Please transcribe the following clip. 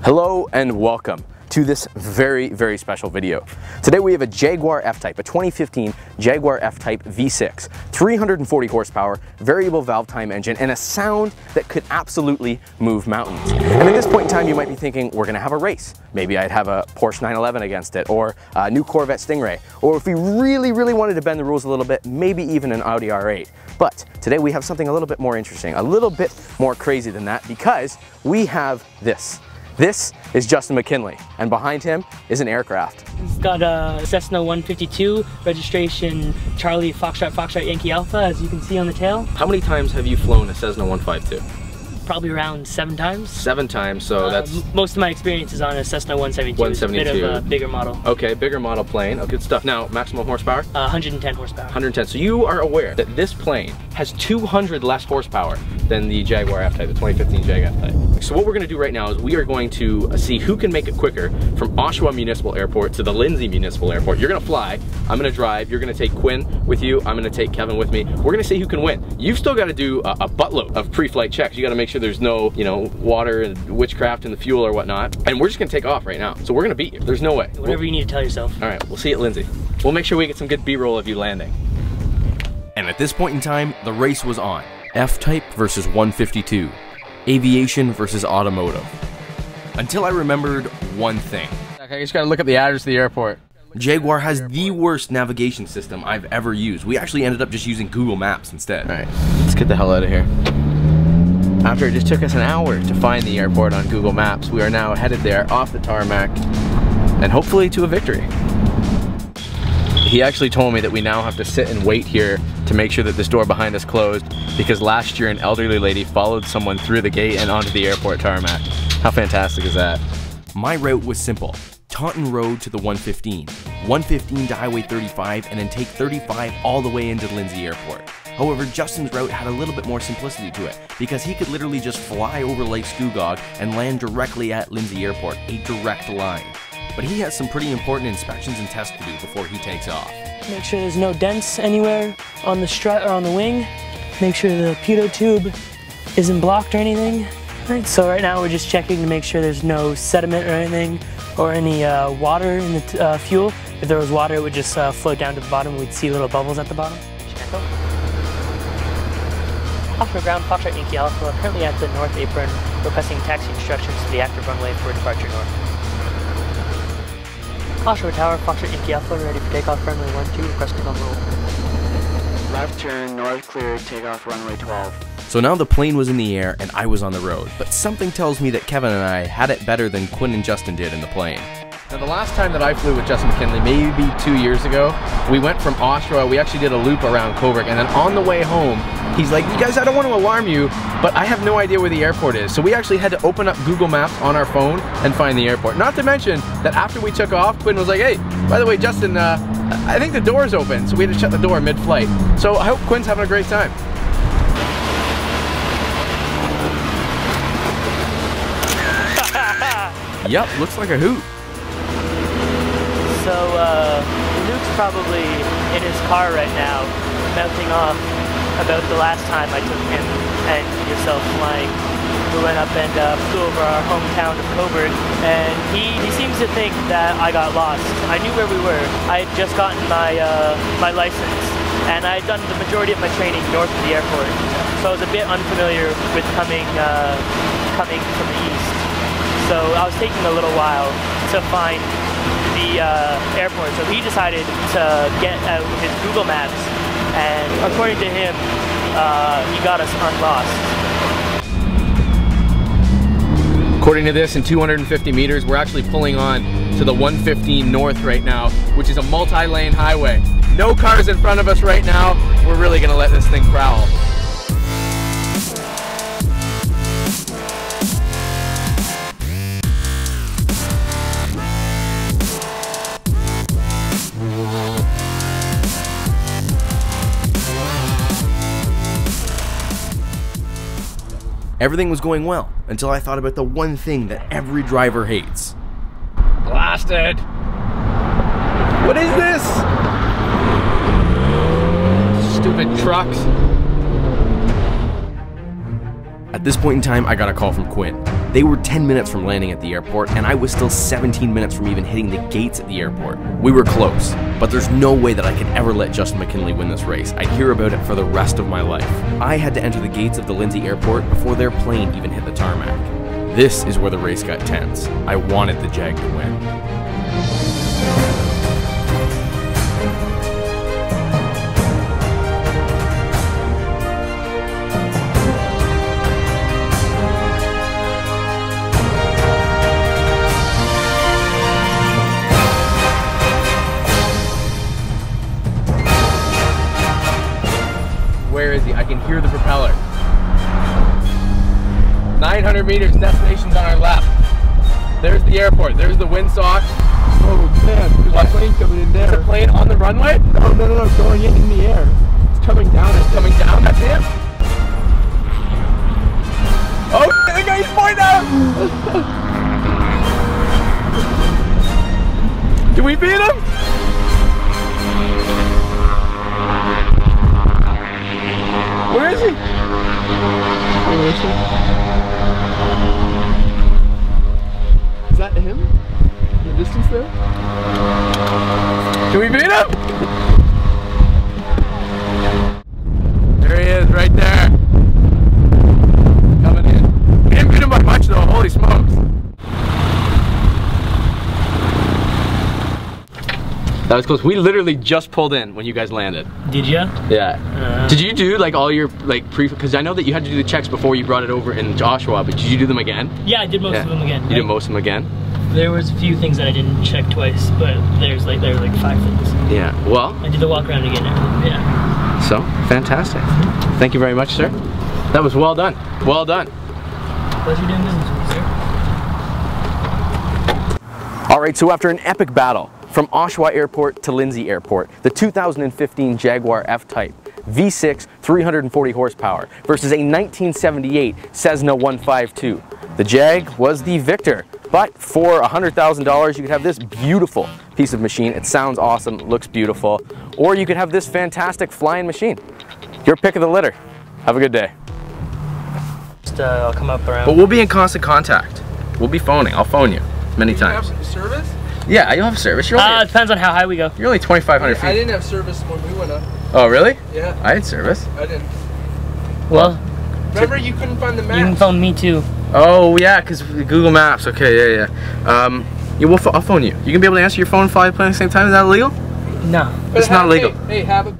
Hello and welcome to this very special video. Today we have a Jaguar F Type, a 2015 Jaguar F Type V6, 340 horsepower, variable valve time engine, and a sound that could absolutely move mountains. And at this point in time you might be thinking, we're gonna have a race. Maybe I'd have a Porsche 911 against it, or a new Corvette Stingray, or if we really wanted to bend the rules a little bit, maybe even an Audi R8. But today we have something a little bit more interesting, a little bit more crazy than that, because we have this. This is Justin McKinlay, and behind him is an aircraft. It's got a Cessna 152, registration Charlie Foxtrot Yankee Alpha, as you can see on the tail. How many times have you flown a Cessna 152? Probably around 7 times. 7 times, so that's... Most of my experience is on a Cessna 172. 172. It's a bit of a bigger model. Okay, bigger model plane. Oh, good stuff. Now, maximum horsepower? 110 horsepower. 110. So you are aware that this plane has 200 less horsepower than the Jaguar F Type, the 2015 Jaguar F Type. So what we're gonna do right now is we are going to see who can make it quicker from Oshawa Municipal Airport to the Lindsay Municipal Airport. You're gonna fly, I'm gonna drive, you're gonna take Quinn with you, I'm gonna take Kevin with me. We're gonna see who can win. You've still gotta do a buttload of pre-flight checks. You gotta make sure there's no, you know, water and witchcraft in the fuel or whatnot. And we're just gonna take off right now. So we're gonna beat you. There's no way. Whatever you need to tell yourself. All right, we'll see you at Lindsay. We'll make sure we get some good B-roll of you landing. And at this point in time, the race was on. F-Type versus 152. Aviation versus automotive. Until I remembered one thing. Okay, you just gotta look up the address of the airport. Jaguar has the worst navigation system I've ever used. We actually ended up just using Google Maps instead. All right, let's get the hell out of here. After it just took us an hour to find the airport on Google Maps, we are now headed there off the tarmac and hopefully to a victory. He actually told me that we now have to sit and wait here to make sure that this door behind us closed, because last year an elderly lady followed someone through the gate and onto the airport tarmac. How fantastic is that? My route was simple. Taunton Road to the 115, 115 to Highway 35, and then take 35 all the way into Lindsay Airport. However, Justin's route had a little bit more simplicity to it, because he could literally just fly over Lake Scugog and land directly at Lindsay Airport, a direct line. But he has some pretty important inspections and tests to do before he takes off. Make sure there's no dents anywhere on the strut or on the wing. Make sure the pitot tube isn't blocked or anything. Right, so right now we're just checking to make sure there's no sediment or anything, or any water in the fuel. If there was water, it would just float down to the bottom. We'd see little bubbles at the bottom. Off the ground, Foxtrot Yankee Alpha, currently at the north apron, requesting taxi instructions to the active runway for departure north. Oshawa Tower, Foxtrot Yankee Alpha, ready for takeoff, runway 12, requesting on roll. Left turn, north cleared, takeoff runway 12. So now the plane was in the air and I was on the road, but something tells me that Kevin and I had it better than Quinn and Justin did in the plane. Now the last time that I flew with Justin McKinlay, maybe 2 years ago, we went from Oshawa, we actually did a loop around Coburg, and then on the way home, he's like, you guys, I don't want to alarm you, but I have no idea where the airport is. So we actually had to open up Google Maps on our phone and find the airport. Not to mention that after we took off, Quinn was like, hey, by the way, Justin, I think the door's open. So we had to shut the door mid-flight. So I hope Quinn's having a great time. Yep, looks like a hoot. So Luke's probably in his car right now, mouthing off about the last time I took him and yourself flying. We went up and flew over our hometown of Coburg, and he seems to think that I got lost. I knew where we were. I had just gotten my my license, and I had done the majority of my training north of the airport, so I was a bit unfamiliar with coming from the east. So I was taking a little while to find the airport, so he decided to get out his Google Maps, and according to him, he got us unlost. According to this, in 250 meters, we're actually pulling on to the 115 North right now, which is a multi-lane highway. No cars in front of us right now. We're really gonna let this thing prowl. Everything was going well until I thought about the one thing that every driver hates. Blasted! What is this? Stupid trucks. At this point in time, I got a call from Quinn. They were 10 minutes from landing at the airport, and I was still 17 minutes from even hitting the gates at the airport. We were close, but there's no way that I could ever let Justin McKinlay win this race. I'd hear about it for the rest of my life. I had to enter the gates of the Lindsay airport before their plane even hit the tarmac. This is where the race got tense. I wanted the Jag to win. Where is he? I can hear the propeller. 900 meters, destination's on our left. There's the airport, there's the windsock. Oh man, there's a plane coming in there. There's a plane on the runway? No, going in the air. It's coming down. It's coming down, that's him? Oh, the guy's pointing out! Did we beat him? Where is he? Where is he? Is that him? In the distance there? Can we beat him? There he is, right there. Coming in. We didn't beat him by much though, holy smokes. That was close. We literally just pulled in when you guys landed. Did ya? Yeah. Did you do like all your like because I know that you had to do the checks before you brought it over in Oshawa, but did you do them again? Yeah, I did most of them again. You did most of them again? There was a few things that I didn't check twice, but there were like 5 things. Yeah. Well, I did the walk around again. Yeah. So fantastic. Thank you very much, sir. That was well done. Well done. Pleasure doing business with you, sir. All right, so after an epic battle from Oshawa Airport to Lindsay Airport, the 2015 Jaguar F Type V6 340 horsepower versus a 1978 Cessna 152. The Jag was the victor, but for $100,000 you could have this beautiful piece of machine. It sounds awesome, looks beautiful, or you could have this fantastic flying machine. Your pick of the litter. Have a good day. Just I'll come up around. But we'll be in constant contact. We'll be phoning. I'll phone you many times. You have service? Yeah, you'll have service. You're It only, depends on how high we go. you're only 2,500 feet. I didn't have service when we went up. Oh, really? Yeah. I had service. I didn't. Well, Remember you couldn't find the map? you can phone me too. Oh, yeah, because Google Maps. Okay, yeah. Yeah, I'll phone you. You can be able to answer your phone and fly a plane at the same time. Is that illegal? No. But It's not legal. Hey, have a...